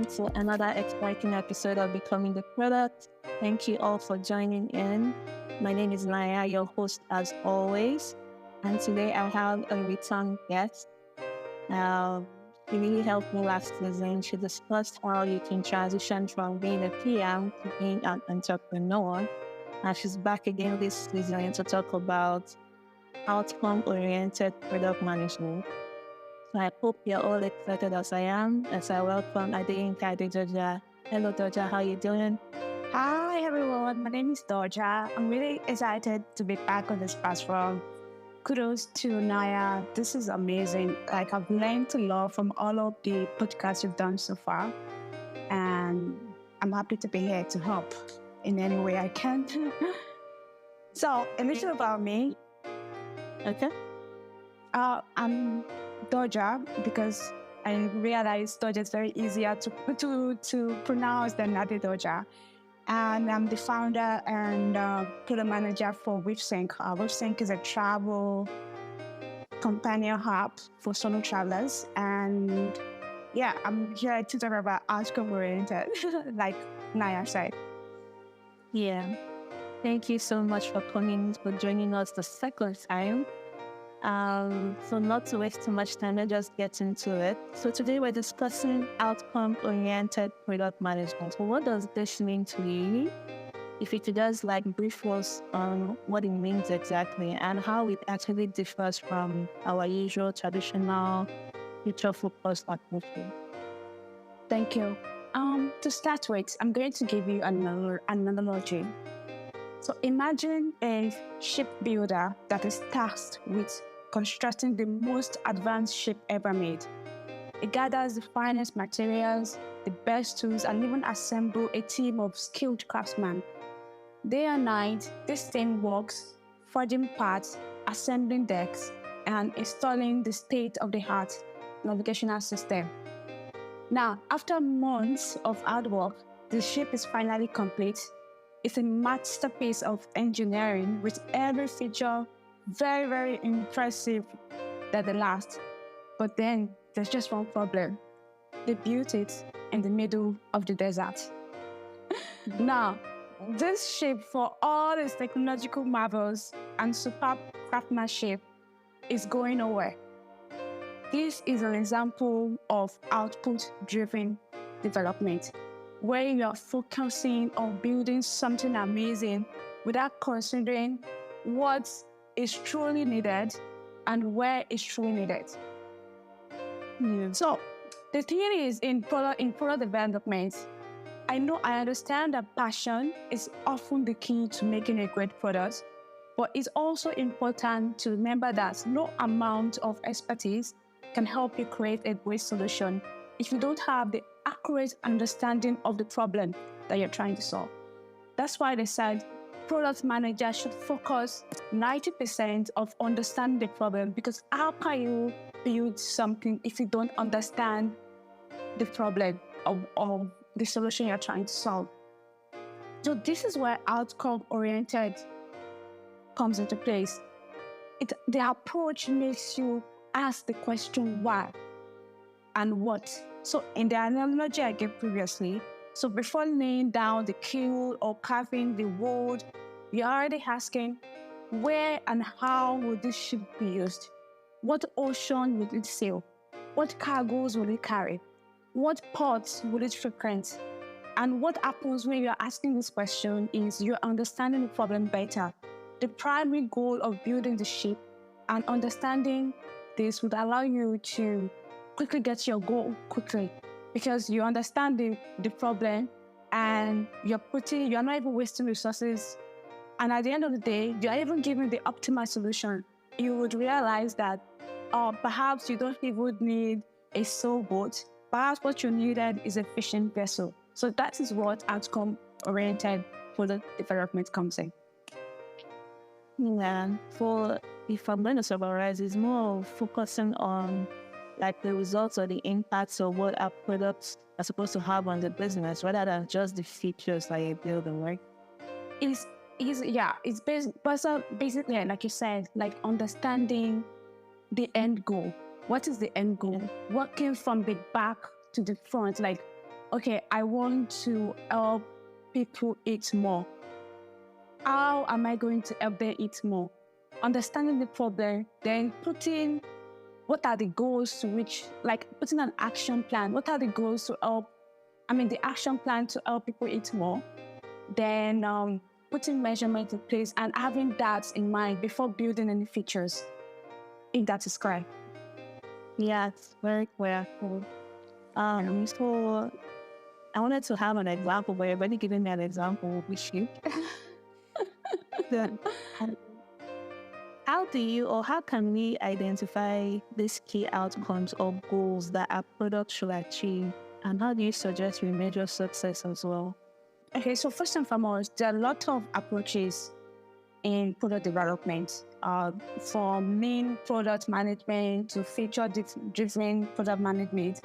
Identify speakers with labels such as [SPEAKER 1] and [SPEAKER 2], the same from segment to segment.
[SPEAKER 1] welcome to another exciting episode of Becoming the Product. Thank you all for joining in. My name is Naya, your host as always. And today I have a return guest. She really helped me last season. She discussed how you can transition from being a PM to being an entrepreneur. And she's back again this season to talk about outcome-oriented product management. So I hope you're all excited as I am, as I welcome Adeyinka Doja. Hello Doja, how you doing?
[SPEAKER 2] Hi everyone, my name is Doja. I'm really excited to be back on this platform. Kudos to Naya. This is amazing. Like I've learned a lot from all of the podcasts you've done so far. And I'm happy to be here to help in any way I can. So a little about me.
[SPEAKER 1] Okay.
[SPEAKER 2] I'm Doja because I realized Doja is very easier to pronounce than Nade Doja. And I'm the founder and product manager for WaveSync. WaveSync is a travel companion hub for solo travelers. And yeah, I'm here to talk about outcome oriented, like Naya said.
[SPEAKER 1] Yeah. Thank you so much for joining us the second time. So not to waste too much time, let's just get into it. So today we're discussing outcome-oriented product management. So what does this mean to you? If you could just brief us on what it means exactly and how it actually differs from our usual traditional future-focused approach.
[SPEAKER 2] Thank you. To start with, I'm going to give you an analogy. So imagine a shipbuilder that is tasked with constructing the most advanced ship ever made. It gathers the finest materials, the best tools, and even assemble a team of skilled craftsmen. Day and night, this team works, forging parts, assembling decks, and installing the state-of-the-art navigational system. Now, after months of hard work, the ship is finally complete. It's a masterpiece of engineering with every feature very, very impressive than the last. But then there's just one problem. They built it in the middle of the desert. Now, this ship, for all its technological marvels and superb craftsmanship, is going nowhere. This is an example of output-driven development, where you are focusing on building something amazing without considering what is truly needed and where is truly needed.
[SPEAKER 1] Yeah.
[SPEAKER 2] So the thing is, in product development, I understand that passion is often the key to making a great product, but it's also important to remember that no amount of expertise can help you create a great solution if you don't have the accurate understanding of the problem that you're trying to solve. That's why they said product managers should focus 90% of understanding the problem, because how can you build something if you don't understand the problem of the solution you're trying to solve? So this is where outcome-oriented comes into place. The approach makes you ask the question why and what. So in the analogy I gave previously, so before laying down the keel or carving the wood, you're already asking where and how will this ship be used? What ocean will it sail? What cargoes will it carry? What ports will it frequent? And what happens when you're asking this question is you're understanding the problem better. The primary goal of building the ship and understanding this would allow you to quickly get your goal quickly, because you understand the problem and you're not even wasting resources. And at the end of the day, you're even giving the optimal solution. You would realize that perhaps you don't even need a sailboat. Perhaps what you needed is a fishing vessel. So that is what outcome-oriented product development comes in.
[SPEAKER 1] Yeah. If I'm going to summarize, it's more focusing on the results or the impacts of what our products are supposed to have on the business, rather than just the features that you're building, right?
[SPEAKER 2] It's basically, like you said, like understanding the end goal. What is the end goal? Working from the back to the front, like okay, I want to help people eat more. How am I going to help them eat more? Understanding the problem, then putting what are the goals to which, like putting an action plan. What are the goals to help? The action plan to help people eat more. Then putting measurement in place and having that in mind before building any features, if that is correct.
[SPEAKER 1] Yes, very clear. So I wanted to have an example, but you're already giving me an example with you. Then, how do you or how can we identify these key outcomes or goals that our product should achieve? And how do you suggest we measure success as well?
[SPEAKER 2] Okay, so first and foremost, there are a lot of approaches in product development, from lean product management to feature-driven product management.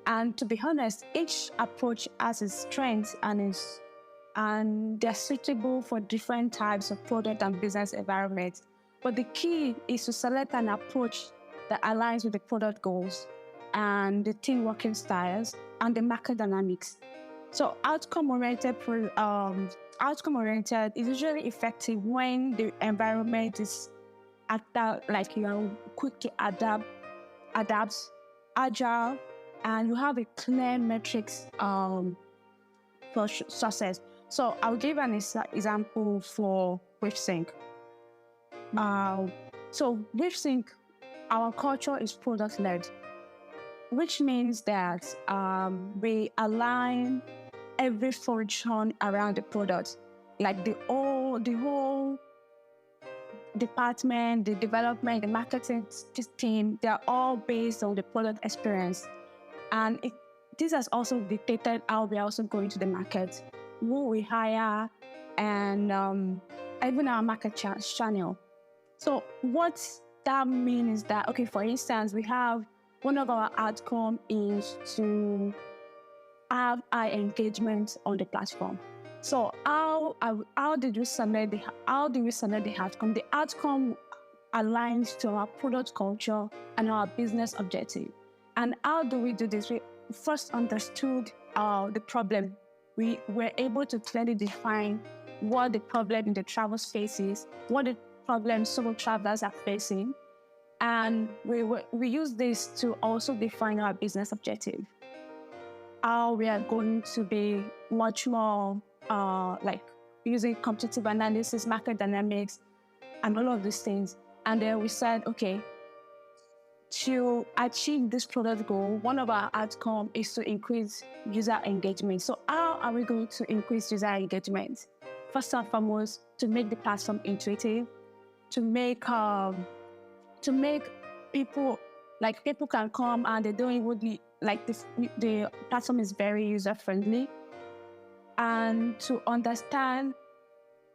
[SPEAKER 2] And to be honest, each approach has its strengths and they're suitable for different types of product and business environments. But the key is to select an approach that aligns with the product goals and the team working styles and the market dynamics. So outcome-oriented is usually effective when the environment is like you are quick to adapt, agile, and you have a clear metrics for success. So I'll give an example for WaveSync. So WaveSync, our culture is product-led, which means that we align every function around the product, like the whole department, the development, the marketing team, they are all based on the product experience. And this has also dictated how we are also going to the market, who we hire, and even our market channel. So what that means is that, okay, for instance, we have one of our outcomes is to have high engagement on the platform. So how do we select the outcome? The outcome aligns to our product culture and our business objective. And how do we do this? We first understood the problem. We were able to clearly define what the problem in the travel space is, what the problem solo travelers are facing, and we use this to also define our business objective. How we are going to be much more like using competitive analysis, market dynamics, and all of these things. And then we said, okay, to achieve this product goal, one of our outcomes is to increase user engagement. So how are we going to increase user engagement? First and foremost, to make the platform intuitive, to make people can come and they don't even the platform is very user friendly, and to understand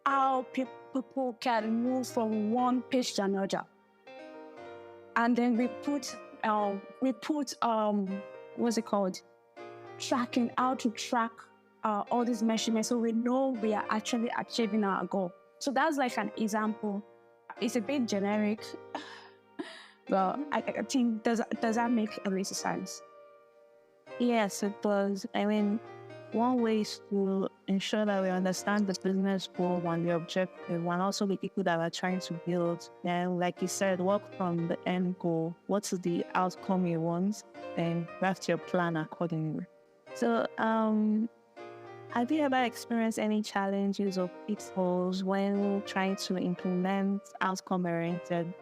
[SPEAKER 2] how people can move from one page to another. And then we put what's it called? Tracking, how to track all these measurements so we know we are actually achieving our goal. So that's like an example. It's a bit generic, but I think does that make a little sense?
[SPEAKER 1] Yes, it does. One way is to ensure that we understand the business goal and the objective, and also the people that we're trying to build. And like you said, work from the end goal. What's the outcome you want? Then craft your plan accordingly. So, have you ever experienced any challenges or pitfalls when trying to implement outcome-oriented?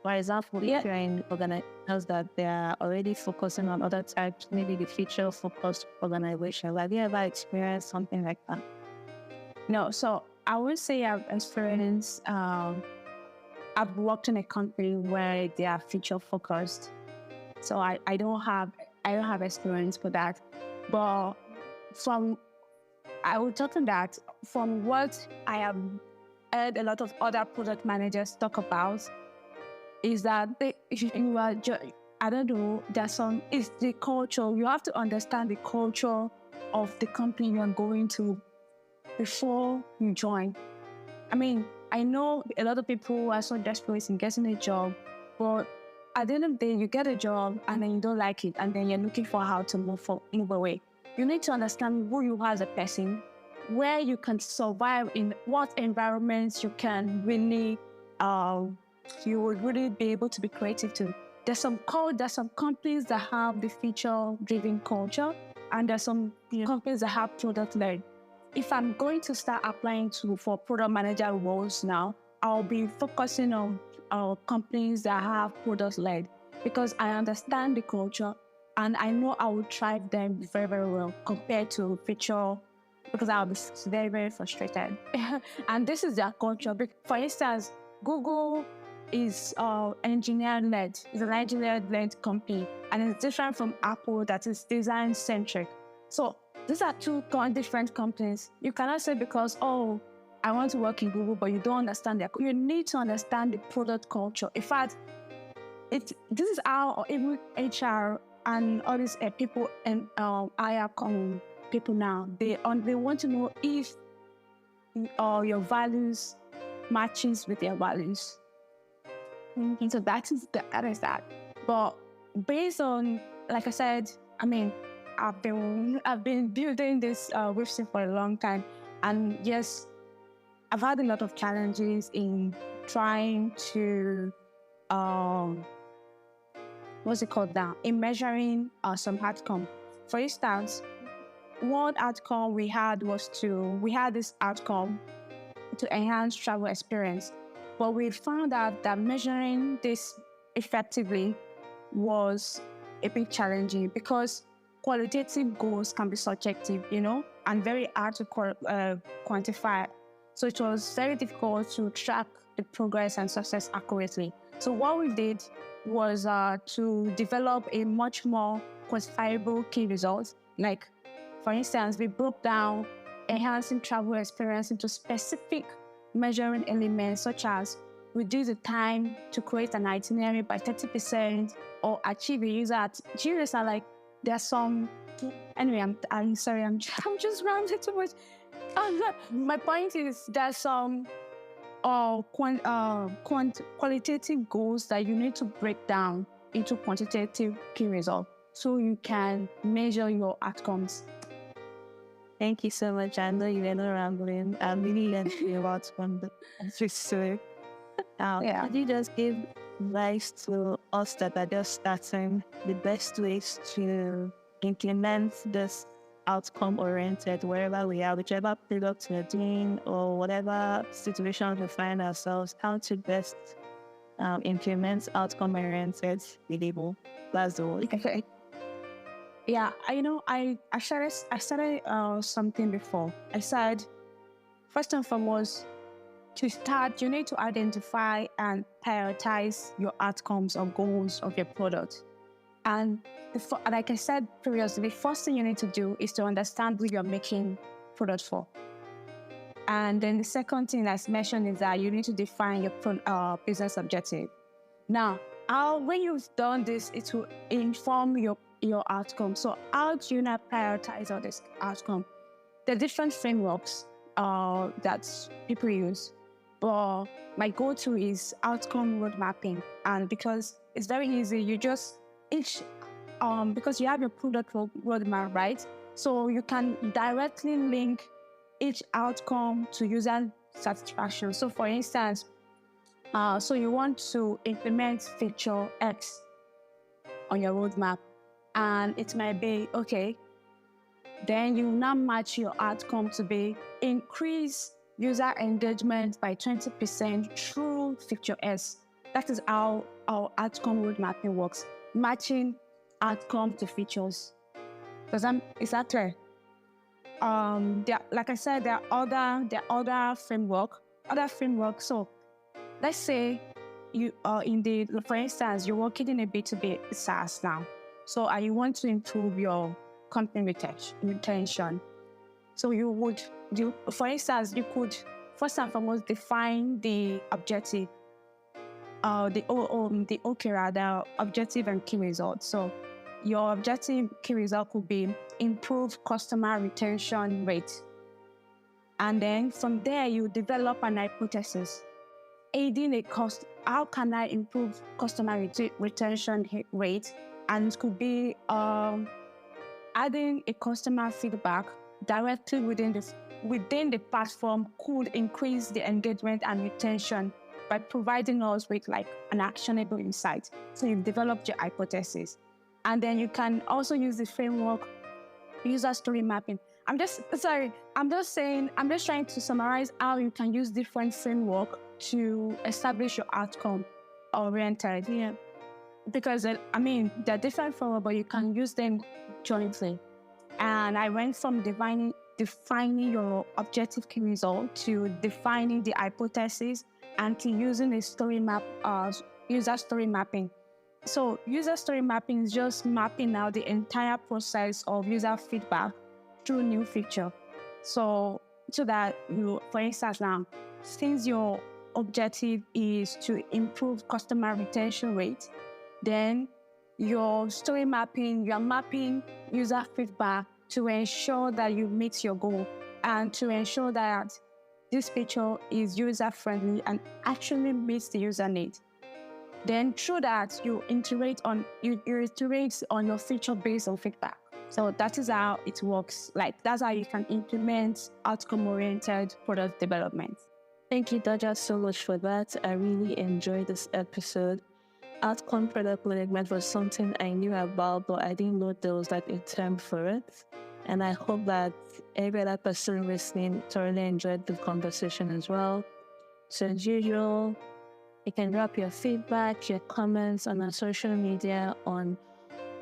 [SPEAKER 1] For example, if you're in organizations that they are already focusing on other types, maybe the feature-focused organization, have you ever experienced something like that?
[SPEAKER 2] No, so I would say I've experienced, I've worked in a company where they are feature-focused. So I don't have experience for that. But I will talk on that from what I have heard a lot of other product managers talk about, is that I don't know, it's the culture. You have to understand the culture of the company you are going to before you join. I know a lot of people are so desperate in getting a job, but at the end of the day, you get a job and then you don't like it, and then you're looking for how to move away. you need to understand who you are as a person, where you can survive, in what environments you can really, you would really be able to be creative to. There's some companies that have the feature-driven culture, and there's some companies that have product-led. If I'm going to start applying for product manager roles now, I'll be focusing on companies that have product-led, because I understand the culture and I know I will thrive them very, very well compared to feature, because I'll be very, very frustrated. And this is their culture. For instance, Google is engineer-led. It's an engineer-led company, and it's different from Apple, that is design-centric. So these are two different companies. You cannot say because, oh, I want to work in Google, but you don't understand their. You need to understand the product culture. In fact, this is how even HR and all these people and IR people now, they want to know if your values matches with their values. And so that is that. But based on, like I said, I mean, I've been building this website for a long time, and yes, I've had a lot of challenges in trying to what's it called now? In measuring some outcome. For instance, one outcome we had this outcome to enhance travel experience, but we found out that measuring this effectively was a bit challenging, because qualitative goals can be subjective, and very hard to quantify. So it was very difficult to track the progress and success accurately. So what we did was to develop a much more quantifiable key results. Like, for instance, we broke down enhancing travel experience into specific measuring elements, such as reduce the time to create an itinerary by 30%, or achieve a user. Genius are like, there's some. Anyway, I'm sorry, I'm just rambling too much. My point is, there's some qualitative goals that you need to break down into quantitative key results, so you can measure your outcomes.
[SPEAKER 1] Thank you so much. I know you were not rambling. I really learned a lot from the episode. Could you just give advice to us that are just starting, the best ways to implement this outcome-oriented wherever we are, whichever product we're doing or whatever situation we find ourselves, how to best implement outcome-oriented label? That's the word.
[SPEAKER 2] Okay. Yeah, I started something before. I said, first and foremost, to start, you need to identify and prioritize your outcomes or goals of your product. And like I said previously, the first thing you need to do is to understand who you're making product for. And then the second thing, as mentioned, is that you need to define your business objective. Now, when you've done this, it will inform your outcome. So how do you now prioritize all this outcome? There are different frameworks that people use, but my go-to is outcome road mapping. And because it's very easy, you just because you have your product roadmap, right? So you can directly link each outcome to user satisfaction. So for instance, so you want to implement feature X on your roadmap, and it might be, okay, then you now match your outcome to be increase user engagement by 20% through feature S. That is how our outcome road mapping works, matching outcome to features. Is that clear? Like I said, there are other framework. So let's say you are for instance, you're working in a B2B SaaS now. So you want to improve your company retention. So for instance, you could first and foremost define the objective, the objective and key results. So your objective key result could be improve customer retention rate. And then from there, you develop an hypothesis. How can I improve customer retention rate? And it could be adding a customer feedback directly within the platform could increase the engagement and retention by providing us with like an actionable insight. So you've developed your hypothesis. And then you can also use the framework user story mapping. I'm just trying to summarize how you can use different framework to establish your outcome oriented. Yeah. Because they're different framework, but you can use them jointly. And I went from defining your objective key result to defining the hypothesis and to using a story map, user story mapping. So user story mapping is just mapping out the entire process of user feedback through new feature. So that you, for instance now, since your objective is to improve customer retention rate, then your story mapping, you're mapping user feedback to ensure that you meet your goal and to ensure that this feature is user-friendly and actually meets the user need. Then through that, you iterate on your feature based on feedback. So that is how it works. Like that's how you can implement outcome-oriented product development.
[SPEAKER 1] Thank you, Doja, so much for that. I really enjoyed this episode. Outcome product management was something I knew about, but I didn't know there was like a term for it. And I hope that every other person listening thoroughly enjoyed the conversation as well. So as usual, you can drop your feedback, your comments on our social media, on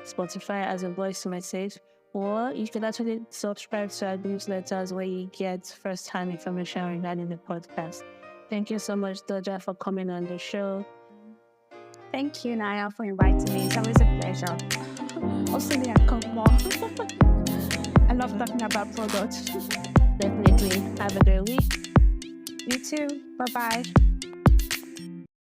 [SPEAKER 1] Spotify as a voice message, or you can actually subscribe to our newsletters where you get first-hand information regarding the podcast. Thank you so much, Doja, for coming on the show.
[SPEAKER 2] Thank you, Naya, for inviting me. It's always a pleasure. Hopefully, I come more. I love talking about products.
[SPEAKER 1] Definitely. Have a great week.
[SPEAKER 2] You too. Bye-bye.